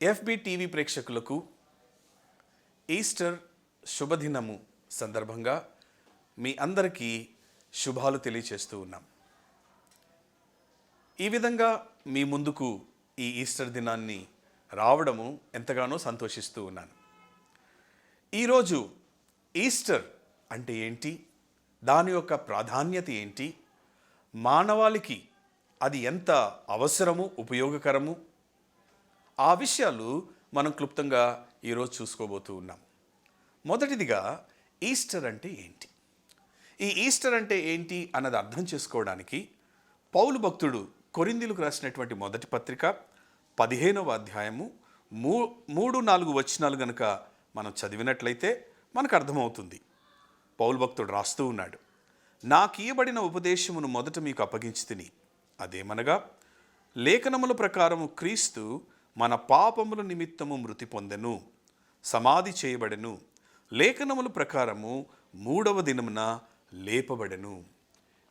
FB TV ప్రేక్షకులకు Easter శుభదినము సందర్భంగా మీ అందరికీ శుభాలు తెలియచేస్తూ ఉన్నాం. ఈ విధంగా మీ ముందుకు ఈ ఈస్టర్ దినాన్ని రావడము ఎంతగానో సంతోషిస్తూ ఉన్నాను. ఈరోజు ఈస్టర్ అంటే ఏంటి, దాని యొక్క ప్రాధాన్యత ఏంటి, మానవాళికి అది ఎంత అవసరము, ఉపయోగకరము, ఆ విషయాలు మనం క్లుప్తంగా ఈరోజు చూసుకోబోతూ ఉన్నాం. మొదటిదిగా ఈస్టర్ అంటే ఏంటి, ఈ ఈస్టర్ అంటే ఏంటి అన్నది అర్థం చేసుకోవడానికి పౌలు భక్తుడు కొరింథీయులకు రాసినటువంటి మొదటి పత్రిక 15వ అధ్యాయము 3-4 వచనాలు గనుక మనం చదివినట్లయితే మనకు అర్థమవుతుంది. పౌలు భక్తుడు రాస్తూ ఉన్నాడు, నాకు ఇయ్యబడిన ఉపదేశమును మొదట మీకు అప్పగించితిని, అదేమనగా లేఖనముల ప్రకారము క్రీస్తు మన పాపముల నిమిత్తము మృతి పొందెను, సమాధి చేయబడెను, లేఖనముల ప్రకారము 3వ దినమున లేపబడెను.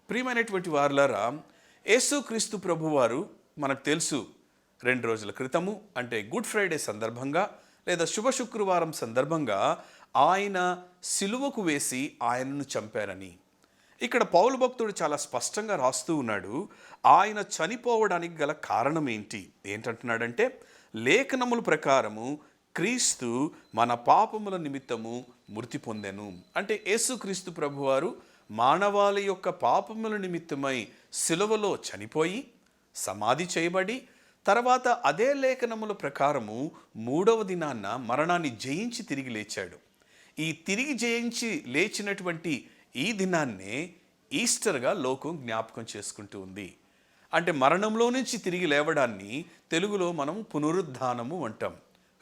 ప్రియమైనటువంటి వారులారా, యేసుక్రీస్తు ప్రభువారు మనకు తెలుసు 2 రోజుల క్రితము అంటే గుడ్ ఫ్రైడే సందర్భంగా లేదా శుభ శుక్రవారం సందర్భంగా ఆయన సిలువకు వేసి ఆయనను చంపారని. ఇక్కడ పౌలు భక్తుడు చాలా స్పష్టంగా రాస్తూ ఉన్నాడు, ఆయన చనిపోవడానికి గల కారణం ఏంటంటున్నాడంటే లేఖనముల ప్రకారము క్రీస్తు మన పాపముల నిమిత్తము మృతి పొందెను. అంటే యేసుక్రీస్తు ప్రభువారు మానవాళి యొక్క పాపముల నిమిత్తమై సిలువలో చనిపోయి సమాధి చేయబడి తర్వాత అదే లేఖనముల ప్రకారము 3వ దినాన్న మరణాన్ని జయించి తిరిగి లేచాడు. ఈ తిరిగి జయించి లేచినటువంటి ఈ దినాన్నే ఈస్టర్గా లోకం జ్ఞాపకం చేసుకుంటూ ఉంది. అంటే మరణంలో నుంచి తిరిగి లేవడాన్ని తెలుగులో మనం పునరుద్ధానము అంటాం,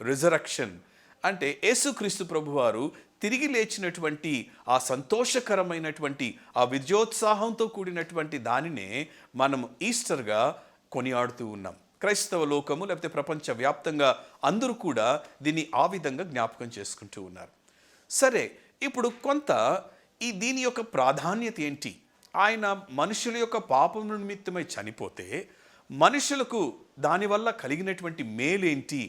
రిజరక్షన్. అంటే యేసుక్రీస్తు ప్రభువారు తిరిగి లేచినటువంటి ఆ సంతోషకరమైనటువంటి ఆ విజయోత్సాహంతో కూడినటువంటి దానినే మనం ఈస్టర్గా కొనియాడుతూ ఉన్నాం. క్రైస్తవ లోకము లేకపోతే ప్రపంచవ్యాప్తంగా అందరూ కూడా దీన్ని ఆ విధంగా జ్ఞాపకం చేసుకుంటూ ఉన్నారు. సరే, ఇప్పుడు కొంత దీని యొక్క ప్రాధాన్యత ఏంటి, ఆయన మనుషుల యొక్క పాపం నిమిత్తమై చనిపోతే మనుషులకు దానివల్ల కలిగినటువంటి మేలేంటి,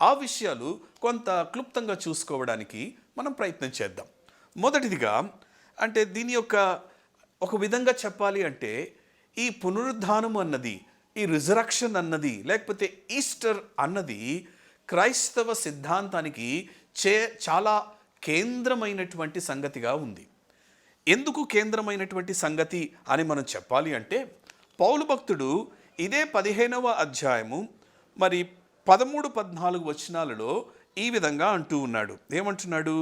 ఆ విషయాలు కొంత క్లుప్తంగా చూసుకోవడానికి మనం ప్రయత్నం చేద్దాం. మొదటిదిగా అంటే దీని యొక్క ఒక విధంగా చెప్పాలి అంటే ఈ పునరుద్ధానం అన్నది, ఈ రిజరక్షన్ అన్నది లేకపోతే ఈస్టర్ అన్నది క్రైస్తవ సిద్ధాంతానికి చాలా కేంద్రమైనటువంటి సంగతిగా ఉంది. ఎందుకు కేంద్రమైనటువంటి సంగతి అని మనం చెప్పాలి అంటే పౌలు భక్తుడు ఇదే 15వ అధ్యాయము మరి 13-14 వచనాలలో ఈ విధంగా అంటూ ఉన్నాడు. ఏమంటున్నాడు,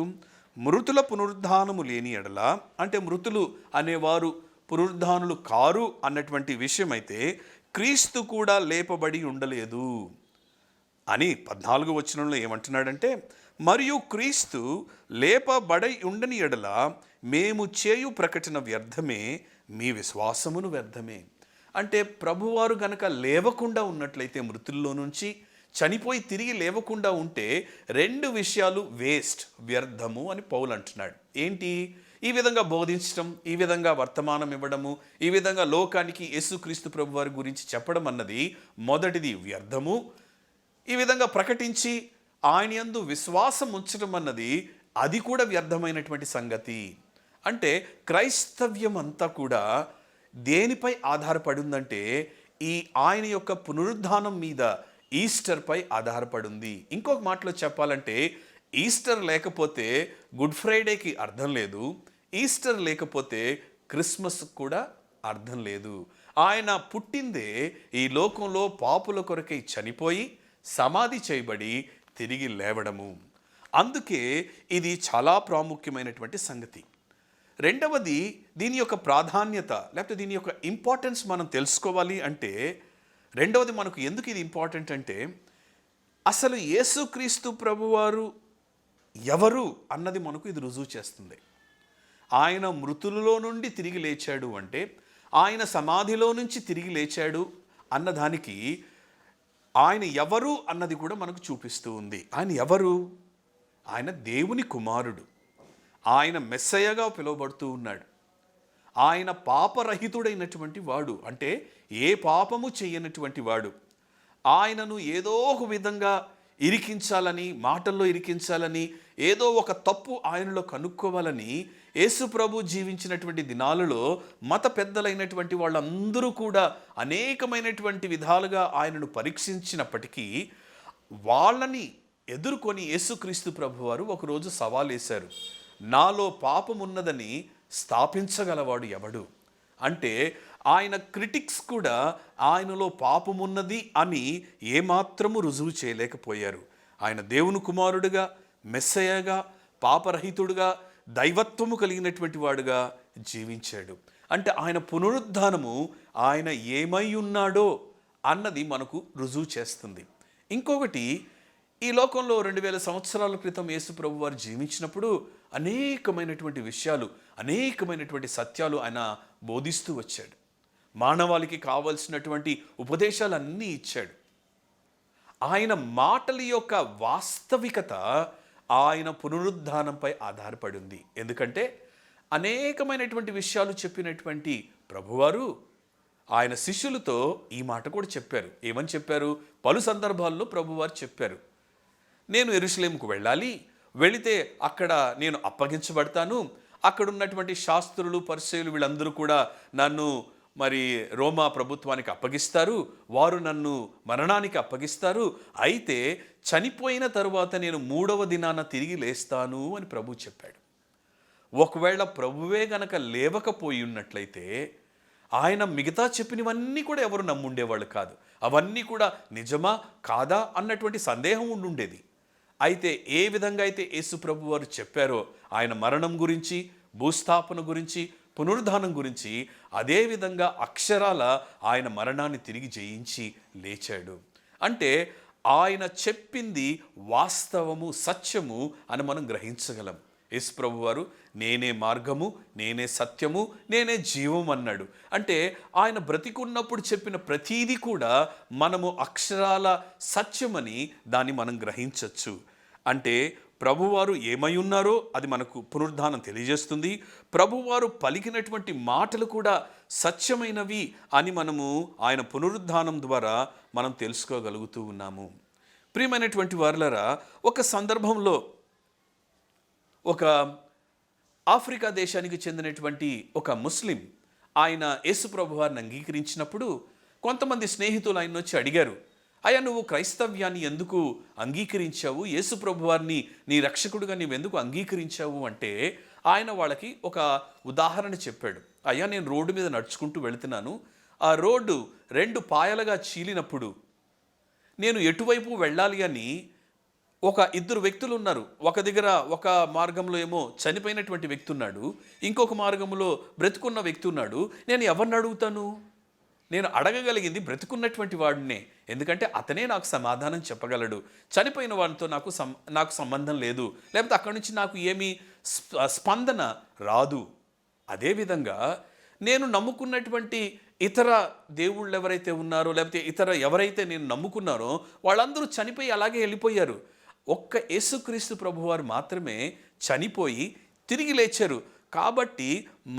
మృతుల పునరుద్ధానము లేని ఎడల, అంటే మృతులు అనేవారు పునరుద్ధానులు కారు అన్నటువంటి విషయం అయితే క్రీస్తు కూడా లేపబడి ఉండలేదు అని 14వ వచనంలో ఏమంటున్నాడంటే, మరియు క్రీస్తు లేపబడి ఉండని ఎడల మేము చేయు ప్రకటన వ్యర్థమే, మీ విశ్వాసమును వ్యర్థమే. అంటే ప్రభువారు గనక లేవకుండా ఉన్నట్లయితే, మృతుల్లో నుంచి చనిపోయి తిరిగి లేవకుండా ఉంటే 2 విషయాలు వేస్ట్, వ్యర్థము అని పౌలు అంటున్నాడు. ఏంటి, ఈ విధంగా బోధించడం, ఈ విధంగా వర్తమానం ఇవ్వడము, ఈ విధంగా లోకానికి యేసుక్రీస్తు ప్రభువారి గురించి చెప్పడం అన్నది మొదటిది వ్యర్థము. ఈ విధంగా ప్రకటించి ఆయన యందు విశ్వాసం ఉంచడం అన్నది అది కూడా వ్యర్థమైనటువంటి సంగతి. అంటే క్రైస్తవ్యం అంతా కూడా దేనిపై ఆధారపడి ఉందంటే ఈ ఆయన యొక్క పునరుద్ధానం మీద, ఈస్టర్పై ఆధారపడి ఉంది. ఇంకొక మాటలో చెప్పాలంటే ఈస్టర్ లేకపోతే గుడ్ ఫ్రైడేకి అర్థం లేదు, ఈస్టర్ లేకపోతే క్రిస్మస్ కూడా అర్థం లేదు. ఆయన పుట్టిందే ఈ లోకంలో పాపుల కొరకై చనిపోయి సమాధి చేయబడి తిరిగి లేవడము. అందుకే ఇది చాలా ప్రాముఖ్యమైనటువంటి సంగతి. రెండవది, దీని యొక్క ప్రాధాన్యత లేకపోతే దీని యొక్క ఇంపార్టెన్స్ మనం తెలుసుకోవాలి అంటే, రెండవది మనకు ఎందుకు ఇది ఇంపార్టెంట్ అంటే, అసలు యేసుక్రీస్తు ప్రభువారు ఎవరు అన్నది మనకు ఇది రుజువు చేస్తుంది. ఆయన మృతులలో నుండి తిరిగి లేచాడు అంటే, ఆయన సమాధిలో నుంచి తిరిగి లేచాడు అన్నదానికి ఆయన ఎవరు అన్నది కూడా మనకు చూపిస్తూ ఉంది. ఆయన ఎవరు, ఆయన దేవుని కుమారుడు, ఆయన మెస్సయ్యగా పిలువబడుతూ ఉన్నాడు. ఆయన పాపరహితుడైనటువంటి వాడు, అంటే ఏ పాపము చేయనటువంటి వాడు. ఆయనను ఏదో ఒక విధంగా ఇరికించాలని, మాటల్లో ఇరికించాలని, ఏదో ఒక తప్పు ఆయనలో కనుక్కోవాలని యేసు ప్రభు జీవించినటువంటి దినాలలో మత పెద్దలైనటువంటి వాళ్ళందరూ కూడా అనేకమైనటువంటి విధాలుగా ఆయనను పరీక్షించినప్పటికీ వాళ్ళని ఎదుర్కొని యేసుక్రీస్తు ప్రభువారు ఒకరోజు సవాల్ వేశారు. నాలో పాపం ఉన్నదని స్థాపించగలవాడు ఎవడు? అంటే ఆయన క్రిటిక్స్ కూడా ఆయనలో పాపమున్నది అని ఏమాత్రము రుజువు చేయలేకపోయారు. ఆయన దేవుని కుమారుడుగా, మెస్సయగా, పాపరహితుడుగా, దైవత్వము కలిగినటువంటి వాడుగా జీవించాడు. అంటే ఆయన పునరుద్ధానము ఆయన ఏమై ఉన్నాడో అన్నది మనకు రుజువు చేస్తుంది. ఇంకొకటి, ఈ లోకంలో 2000 సంవత్సరాల క్రితం యేసు ప్రభు వారు జీవించినప్పుడు అనేకమైనటువంటి విషయాలు, అనేకమైనటువంటి సత్యాలు ఆయన బోధిస్తూ వచ్చాడు. మానవాళికి కావలసినటువంటి ఉపదేశాలన్నీ ఇచ్చాడు. ఆయన మాటల యొక్క వాస్తవికత ఆయన పునరుద్ధానంపై ఆధారపడి ఉంది. ఎందుకంటే అనేకమైనటువంటి విషయాలు చెప్పినటువంటి ప్రభువారు ఆయన శిష్యులతో ఈ మాట కూడా చెప్పారు. ఏమని చెప్పారు? పలు సందర్భాల్లో ప్రభువారు చెప్పారు, నేను యెరూషలేముకు వెళ్ళాలి, వెళితే అక్కడ నేను అప్పగించబడతాను, అక్కడ ఉన్నటువంటి శాస్త్రులు, పరిసయ్యులు వీళ్ళందరూ కూడా నన్ను మరి రోమా ప్రభుత్వానికి అప్పగిస్తారు, వారు నన్ను మరణానికి అప్పగిస్తారు, అయితే చనిపోయిన తరువాత నేను 3వ దినాన తిరిగి లేస్తాను అని ప్రభు చెప్పాడు. ఒకవేళ ప్రభువే గనక లేవకపోయి ఉన్నట్లయితే ఆయన మిగతా చెప్పినవన్నీ కూడా ఎవరు నమ్ముండేవాళ్ళు కాదు. అవన్నీ కూడా నిజమా కాదా అన్నటువంటి సందేహం ఉండుండేది. అయితే ఏ విధంగా అయితే యేసు ప్రభు వారు చెప్పారో ఆయన మరణం గురించి, భూస్థాపన గురించి, పునరుద్ధానం గురించి, అదేవిధంగా అక్షరాల ఆయన మరణాన్ని తిరిగి జయించి లేచాడు. అంటే ఆయన చెప్పింది వాస్తవము, సత్యము అని మనం గ్రహించగలం. యేసు ప్రభు వారు నేనే మార్గము, నేనే సత్యము, నేనే జీవం అన్నాడు. అంటే ఆయన బ్రతికున్నప్పుడు చెప్పిన ప్రతీది కూడా మనము అక్షరాల సత్యమని దాన్ని మనం గ్రహించవచ్చు. అంటే ప్రభువారు ఏమై ఉన్నారో అది మనకు పునరుద్ధానం తెలియజేస్తుంది. ప్రభువారు పలికినటువంటి మాటలు కూడా సత్యమైనవి అని మనము ఆయన పునరుద్ధానం ద్వారా మనం తెలుసుకోగలుగుతూ ఉన్నాము. ప్రియమైనటువంటి వారులారా, ఒక సందర్భంలో ఒక ఆఫ్రికా దేశానికి చెందినటువంటి ఒక ముస్లిం ఆయన యేసు ప్రభువారిని అంగీకరించినప్పుడు కొంతమంది స్నేహితులు ఆయన వచ్చి అడిగారు, అయ్యా నువ్వు క్రైస్తవ్యాన్ని ఎందుకు అంగీకరించావు, యేసు ప్రభువారిని నీ రక్షకుడుగా నీవెందుకు అంగీకరించావు అంటే ఆయన వాళ్ళకి ఒక ఉదాహరణ చెప్పాడు. అయ్యా నేను రోడ్డు మీద నడుచుకుంటూ వెళుతున్నాను, ఆ రోడ్డు 2 పాయలుగా చీలినప్పుడు నేను ఎటువైపు వెళ్ళాలి అని ఒక 2 వ్యక్తులు ఉన్నారు. ఒక దగ్గర ఒక మార్గంలో ఏమో చనిపోయినటువంటి వ్యక్తి ఉన్నాడు, ఇంకొక మార్గంలో బ్రతుకున్న వ్యక్తి ఉన్నాడు. నేను ఎవరిని అడుగుతాను? నేను అడగగలిగింది బ్రతుకున్నటువంటి వాడినే, ఎందుకంటే అతనే నాకు సమాధానం చెప్పగలడు. చనిపోయిన వాడితో నాకు సంబంధం లేదు, లేకపోతే అక్కడి నుంచి నాకు ఏమీ స్పందన రాదు. అదేవిధంగా నేను నమ్ముకున్నటువంటి ఇతర దేవుళ్ళు ఎవరైతే ఉన్నారో, లేకపోతే ఇతర ఎవరైతే నేను నమ్ముకున్నారో వాళ్ళందరూ చనిపోయి అలాగే వెళ్ళిపోయారు. ఒక్క యేసుక్రీస్తు ప్రభువారు మాత్రమే చనిపోయి తిరిగి లేచారు. కాబట్టి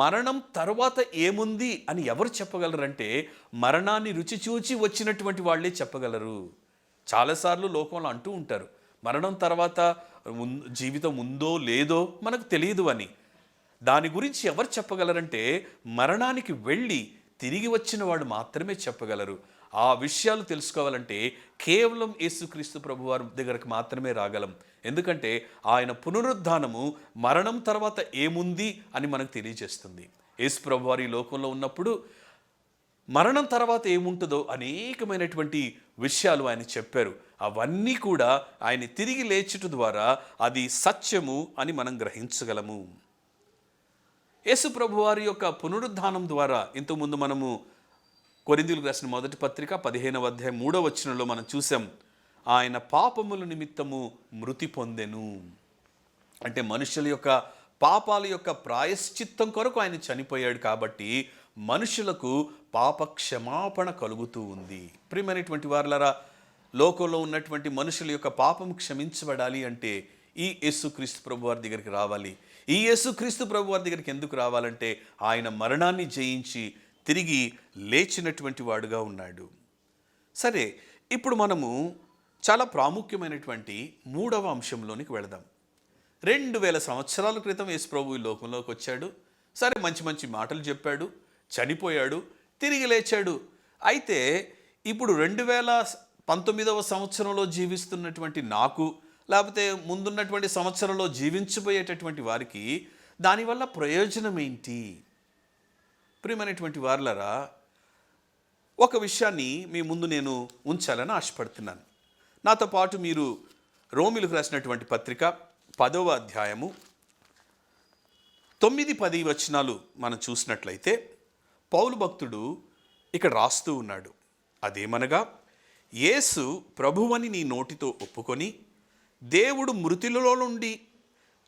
మరణం తర్వాత ఏముంది అని ఎవరు చెప్పగలరంటే మరణాన్ని రుచి చూచి వచ్చినటువంటి వాళ్ళే చెప్పగలరు. చాలాసార్లు లోకంలో అంటూ ఉంటారు, మరణం తర్వాత జీవితం ఉందో లేదో మనకు తెలియదు అని. దాని గురించి ఎవరు చెప్పగలరంటే మరణానికి వెళ్ళి తిరిగి వచ్చిన వాడు మాత్రమే చెప్పగలరు. ఆ విషయాలు తెలుసుకోవాలంటే కేవలం యేసుక్రీస్తు ప్రభువారి దగ్గరకు మాత్రమే రాగలం. ఎందుకంటే ఆయన పునరుద్ధానము మరణం తర్వాత ఏముంది అని మనకు తెలియజేస్తుంది. యేసు ప్రభువారు ఈ లోకంలో ఉన్నప్పుడు మరణం తర్వాత ఏముంటుందో అనేకమైనటువంటి విషయాలు ఆయన చెప్పారు. అవన్నీ కూడా ఆయన తిరిగి లేచుట ద్వారా అది సత్యము అని మనం గ్రహించగలము. యేసు ప్రభువారి యొక్క పునరుద్ధానం ద్వారా ఇంతకుముందు మనము కొరింథీయులకు రాసిన మొదటి పత్రిక 15వ అధ్యాయం 3వ వచనంలో మనం చూసాం, ఆయన పాపముల నిమిత్తము మృతి పొందెను. అంటే మనుషుల యొక్క పాపాల యొక్క ప్రాయశ్చిత్తం కొరకు ఆయన చనిపోయాడు. కాబట్టి మనుషులకు పాప క్షమాపణ కలుగుతూ ఉంది. ప్రియమైనటువంటి వారలారా, లోకంలో ఉన్నటువంటి మనుషుల యొక్క పాపం క్షమించబడాలి అంటే ఈ యేసుక్రీస్తు ప్రభువారి దగ్గరికి రావాలి. ఈ యేసుక్రీస్తు ప్రభువారి దగ్గరికి ఎందుకు రావాలంటే ఆయన మరణాన్ని జయించి తిరిగి లేచినటువంటి వాడుగా ఉన్నాడు. సరే, ఇప్పుడు మనము చాలా ప్రాముఖ్యమైనటువంటి మూడవ అంశంలోనికి వెళదాం. 2000 సంవత్సరాల క్రితం యేసు ప్రభు ఈ లోకంలోకి వచ్చాడు. సరే, మంచి మంచి మాటలు చెప్పాడు, చనిపోయాడు, తిరిగి లేచాడు. అయితే ఇప్పుడు 2019వ సంవత్సరంలో జీవిస్తున్నటువంటి నాకు, లేకపోతే ముందున్నటువంటి సంవత్సరంలో జీవించబోయేటటువంటి వారికి దానివల్ల ప్రయోజనం ఏంటి? ప్రియమైనటువంటి వారలారా, ఒక విషయాన్ని మీ ముందు నేను ఉంచాలని ఆశపడుతున్నాను. నాతో పాటు మీరు రోమిలకు రాసినటువంటి పత్రిక 10వ అధ్యాయము 9-10 వచనాలు మనం చూసినట్లయితే పౌలు భక్తుడు ఇక్కడ రాస్తూ ఉన్నాడు. అదేమనగా, యేసు ప్రభువని నీ నోటితో ఒప్పుకొని దేవుడు మృతులలో నుండి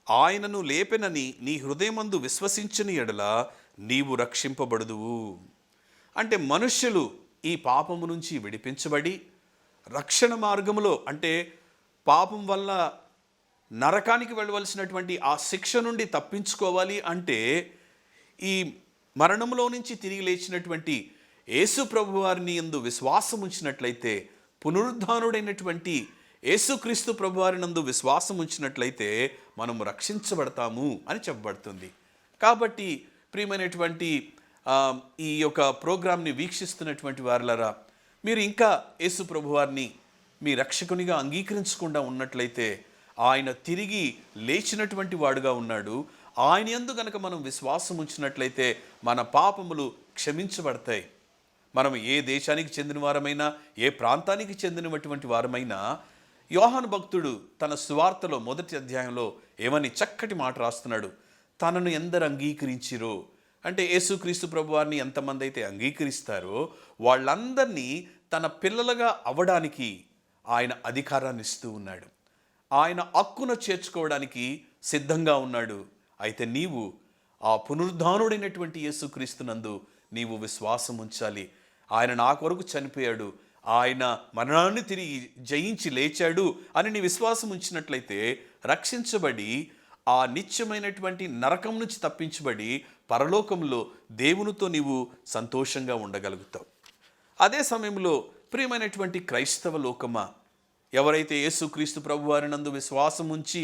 ఆయనను లేపెనని నీ హృదయమందు విశ్వసించని ఎడల నీవు రక్షింపబడుదువు. అంటే మనుష్యులు ఈ పాపము నుంచి విడిపించబడి రక్షణ మార్గములో, అంటే పాపం వల్ల నరకానికి వెళ్ళవలసినటువంటి ఆ శిక్ష నుండి తప్పించుకోవాలి అంటే ఈ మరణంలో నుంచి తిరిగి లేచినటువంటి యేసు ప్రభువారిని యందు విశ్వాసం ఉంచినట్లయితే, పునరుద్ధానుడైనటువంటి యేసుక్రీస్తు ప్రభువారి నందు విశ్వాసం ఉంచినట్లయితే మనము రక్షించబడతాము అని చెప్పబడుతుంది. కాబట్టి ప్రియమైనటువంటి ఈ యొక్క ప్రోగ్రాంని వీక్షిస్తున్నటువంటి వారులారా, మీరు ఇంకా యేసు ప్రభువారిని మీ రక్షకునిగా అంగీకరించకుండా ఉన్నట్లయితే, ఆయన తిరిగి లేచినటువంటి వాడుగా ఉన్నాడు. ఆయన యందు గనక మనం విశ్వాసం ఉంచినట్లయితే మన పాపములు క్షమించబడతాయి. మనం ఏ దేశానికి చెందిన వారమైనా, ఏ ప్రాంతానికి చెందినటువంటి వారమైనా, యోహాను భక్తుడు తన సువార్తలో 1వ అధ్యాయంలో ఏమని చక్కటి మాట రాస్తున్నాడు. తనను ఎందరు అంగీకరించిరో, అంటే యేసుక్రీస్తు ప్రభువారిని ఎంతమంది అయితే అంగీకరిస్తారో వాళ్ళందరినీ తన పిల్లలుగా అవ్వడానికి ఆయన అధికారాన్ని ఇస్తూ ఉన్నాడు. ఆయన హక్కును చేర్చుకోవడానికి సిద్ధంగా ఉన్నాడు. అయితే నీవు ఆ పునరుద్ధానుడైనటువంటి యేసుక్రీస్తునందు నీవు విశ్వాసం ఉంచాలి. ఆయన నా కొరకు చనిపోయాడు, ఆయన మరణాన్ని తిరిగి జయించి లేచాడు అని నీ విశ్వాసం ఉంచినట్లయితే రక్షించబడి ఆ నిత్యమైనటువంటి నరకం నుంచి తప్పించబడి పరలోకంలో దేవునితో నీవు సంతోషంగా ఉండగలుగుతావు. అదే సమయంలో ప్రియమైనటువంటి క్రైస్తవ లోకమా, ఎవరైతే యేసుక్రీస్తు ప్రభువారి నందు విశ్వాసం ఉంచి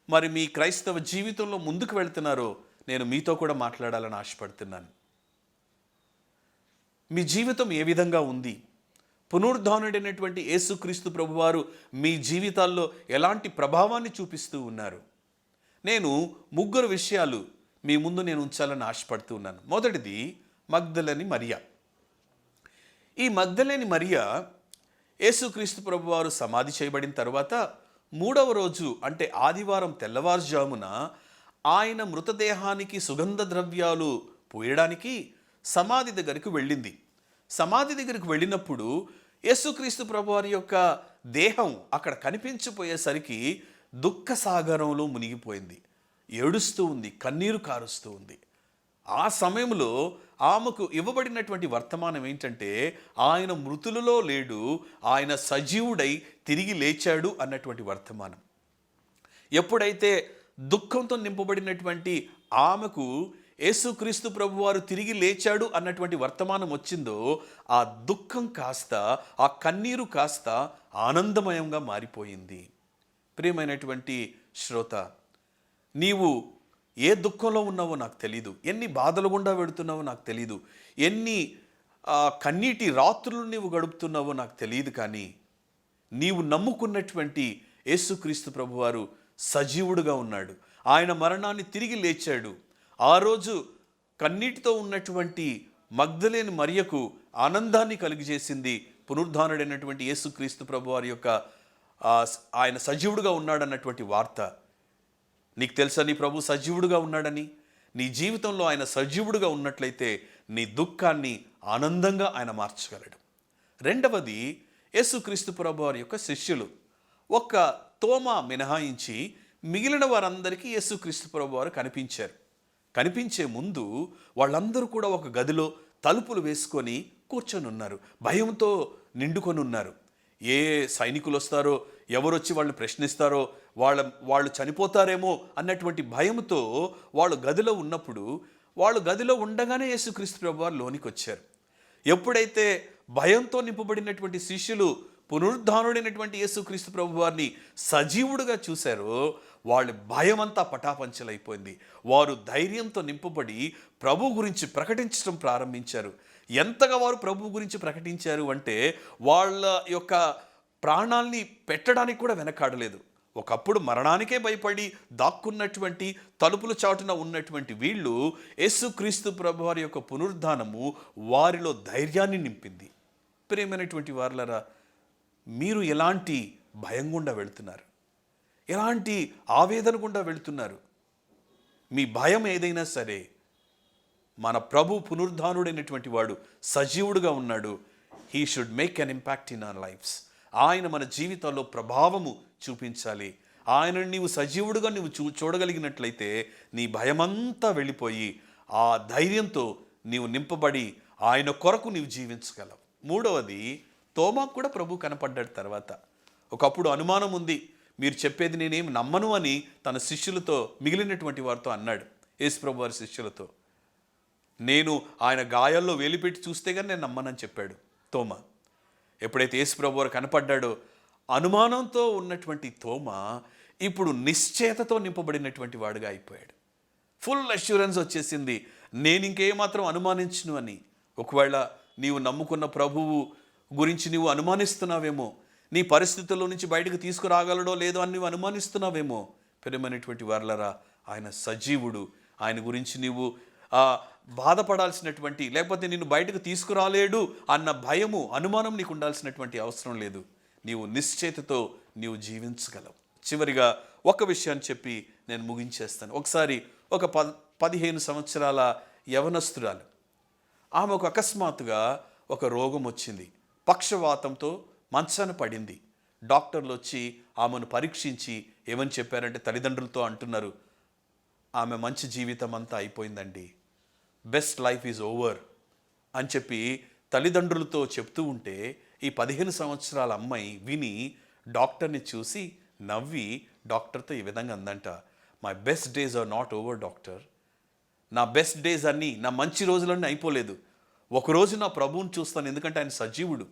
మరి మీ క్రైస్తవ జీవితంలో ముందుకు వెళ్తున్నారో, నేను మీతో కూడా మాట్లాడాలని ఆశపడుతున్నాను. మీ జీవితం ఏ విధంగా ఉంది? పునరుద్ధానుడైనటువంటి యేసుక్రీస్తు ప్రభువారు మీ జీవితాల్లో ఎలాంటి ప్రభావాన్ని చూపిస్తూ ఉన్నారు? నేను 3 విషయాలు మీ ముందు నేను ఉంచాలని ఆశపడుతూ ఉన్నాను. మొదటిది మగ్దలేని మరియ. ఈ మగ్దలేని మరియ యేసుక్రీస్తు ప్రభువారు సమాధి చేయబడిన తర్వాత 3వ రోజు, అంటే ఆదివారం తెల్లవారుజామున ఆయన మృతదేహానికి సుగంధ ద్రవ్యాలు పూయడానికి సమాధి దగ్గరికి వెళ్ళింది. సమాధి దగ్గరికి వెళ్ళినప్పుడు యేసుక్రీస్తు ప్రభువారి యొక్క దేహం అక్కడ కనిపించిపోయేసరికి దుఃఖ సాగరంలో మునిగిపోయింది. ఏడుస్తూ ఉంది, కన్నీరు కారుస్తూ ఉంది. ఆ సమయంలో ఆమెకు ఇవ్వబడినటువంటి వర్తమానం ఏంటంటే, ఆయన మృతులలో లేడు, ఆయన సజీవుడై తిరిగి లేచాడు అన్నటువంటి వర్తమానం. ఎప్పుడైతే దుఃఖంతో నింపబడినటువంటి ఆమెకు యేసుక్రీస్తు ప్రభువారు తిరిగి లేచాడు అన్నటువంటి వర్తమానం వచ్చిందో, ఆ దుఃఖం కాస్త, ఆ కన్నీరు కాస్త ఆనందమయంగా మారిపోయింది. ప్రియమైనటువంటి శ్రోత, నీవు ఏ దుఃఖంలో ఉన్నావో నాకు తెలీదు, ఎన్ని బాధలు గుండా వెడుతున్నావో నాకు తెలీదు, ఎన్ని కన్నీటి రాత్రులు నీవు గడుపుతున్నావో నాకు తెలియదు. కానీ నీవు నమ్ముకున్నటువంటి యేసుక్రీస్తు ప్రభువారు సజీవుడుగా ఉన్నాడు. ఆయన మరణాన్ని తిరిగి లేచాడు. ఆ రోజు కన్నీటితో ఉన్నటువంటి మగ్దలేని మరియకు ఆనందాన్ని కలిగజేసింది పునరుద్ధానుడైనటువంటి యేసుక్రీస్తు ప్రభువారి యొక్క ఆయన సజీవుడుగా ఉన్నాడన్నటువంటి వార్త. నీకు తెలుసా నీ ప్రభు సజీవుడుగా ఉన్నాడని? నీ జీవితంలో ఆయన సజీవుడుగా ఉన్నట్లయితే నీ దుఃఖాన్ని ఆనందంగా ఆయన మార్చగలడు. రెండవది, యేసుక్రీస్తు ప్రభువారి యొక్క శిష్యులు, ఒక్క తోమా మినహాయించి మిగిలిన వారందరికీ యేసుక్రీస్తు ప్రభువారు కనిపించారు. కనిపించే ముందు వాళ్ళందరూ కూడా ఒక గదిలో తలుపులు వేసుకొని కూర్చొని ఉన్నారు, భయంతో నిండుకొని ఉన్నారు. ఏ సైనికులు వస్తారో, ఎవరొచ్చి వాళ్ళు ప్రశ్నిస్తారో, వాళ్ళు చనిపోతారేమో అన్నటువంటి భయంతో వాళ్ళు గదిలో ఉన్నప్పుడు, వాళ్ళు గదిలో ఉండగానే యేసుక్రీస్తు ప్రభువారు లోనికి వచ్చారు. ఎప్పుడైతే భయంతో నింపబడినటువంటి శిష్యులు పునరుద్ధానుడైనటువంటి యేసుక్రీస్తు ప్రభు వారిని సజీవుడుగా చూశారో వాళ్ళ భయమంతా పటాపంచలైపోయింది. వారు ధైర్యంతో నింపబడి ప్రభు గురించి ప్రకటించడం ప్రారంభించారు. ఎంతగా వారు ప్రభు గురించి ప్రకటించారు అంటే వాళ్ళ యొక్క ప్రాణాల్ని పెట్టడానికి కూడా వెనకాడలేదు. ఒకప్పుడు మరణానికే భయపడి దాక్కున్నటువంటి తలుపుల చాటున ఉన్నటువంటి వీళ్ళు యేసుక్రీస్తు ప్రభు వారి యొక్క పునరుద్ధానము వారిలో ధైర్యాన్ని నింపింది. ప్రియమైనటువంటి వారలారా, మీరు ఎలాంటి భయం గుండా వెళుతున్నారు? ఎలాంటి ఆవేదన గుండా వెళుతున్నారు? మీ భయం ఏదైనా సరే, మన ప్రభు పునరుద్ధానుడైనటువంటి వాడు సజీవుడుగా ఉన్నాడు. He should make an impact in our lives. ఆయన మన జీవితాల్లో ప్రభావము చూపించాలి. ఆయనను నీవు సజీవుడుగా నువ్వు చూడగలిగినట్లయితే నీ భయమంతా వెళ్ళిపోయి ఆ ధైర్యంతో నీవు నింపబడి ఆయన కొరకు నీవు జీవించగలవు. మూడవది, తోమాకు కూడా ప్రభు కనపడ్డాడు తర్వాత. ఒకప్పుడు అనుమానం ఉంది, మీరు చెప్పేది నేనేం నమ్మను అని తన శిష్యులతో, మిగిలినటువంటి వారితో అన్నాడు. యేసు ప్రభు వారి శిష్యులతో, నేను ఆయన గాయాల్లో వేలిపెట్టి చూస్తే కానీ నేను నమ్మనని చెప్పాడు తోమా. ఎప్పుడైతే యేసు ప్రభు వారు కనపడ్డాడో అనుమానంతో ఉన్నటువంటి తోమా ఇప్పుడు నిశ్చయతతో నింపబడినటువంటి వాడుగా అయిపోయాడు. ఫుల్ అష్యూరెన్స్ వచ్చేసింది, నేను ఇంకేమాత్రం అనుమానించును అని. ఒకవేళ నీవు నమ్ముకున్న ప్రభువు గురించి నీవు అనుమానిస్తున్నావేమో, నీ పరిస్థితుల్లో నుంచి బయటకు తీసుకురాగలడో లేదో అని నీవు అనుమానిస్తున్నావేమో. ప్రియమైనటువంటి వారలారా, ఆయన సజీవుడు. ఆయన గురించి నీవు బాధపడాల్సినటువంటి, లేకపోతే నిన్ను బయటకు తీసుకురాలేడు అన్న భయము, అనుమానం నీకు ఉండాల్సినటువంటి అవసరం లేదు. నీవు నిశ్చయితతో నీవు జీవించగలవు. చివరిగా ఒక విషయాన్ని చెప్పి నేను ముగించేస్తాను. ఒకసారి ఒక 15 సంవత్సరాల యవనస్తురాలు, ఆమెకు అకస్మాత్తుగా ఒక రోగం వచ్చింది. పక్షవాతంతో మంచాన పడింది. డాక్టర్లు వచ్చి ఆమెను పరీక్షించి ఏమని చెప్పారంటే, తల్లిదండ్రులతో అంటున్నారు, ఆమె మంచి జీవితం అంతా అయిపోయిందండి, బెస్ట్ లైఫ్ ఈజ్ ఓవర్ అని చెప్పి తల్లిదండ్రులతో చెప్తూ ఉంటే, ఈ 15 సంవత్సరాల అమ్మాయి విని డాక్టర్ని చూసి నవ్వి డాక్టర్తో ఈ విధంగా అందంట, my best days are not over doctor. నా బెస్ట్ డేస్ అన్నీ, నా మంచి రోజులన్నీ అయిపోలేదు. ఒకరోజు నా ప్రభువుని చూస్తాను, ఎందుకంటే ఆయన సజీవుడు.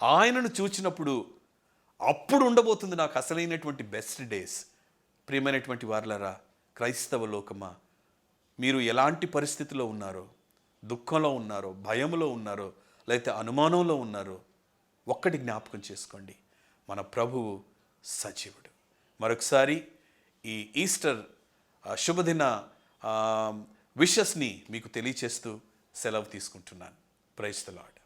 ఆయనను చూచినప్పుడు అప్పుడు ఉండబోతుంది నాకు అసలైనటువంటి బెస్ట్ డేస్. ప్రియమైనటువంటి వారలారా, క్రైస్తవ లోకమా, మీరు ఎలాంటి పరిస్థితిలో ఉన్నారో, దుఃఖంలో ఉన్నారో, భయంలో ఉన్నారో, లేకపోతే అనుమానంలో ఉన్నారో, ఒక్కటి జ్ఞాపకం చేసుకోండి, మన ప్రభువు సజీవుడు. మరొకసారి ఈ ఈస్టర్ శుభదిన విషెస్ని మీకు తెలియచేస్తూ సెలవు తీసుకుంటున్నాను. Praise the lord.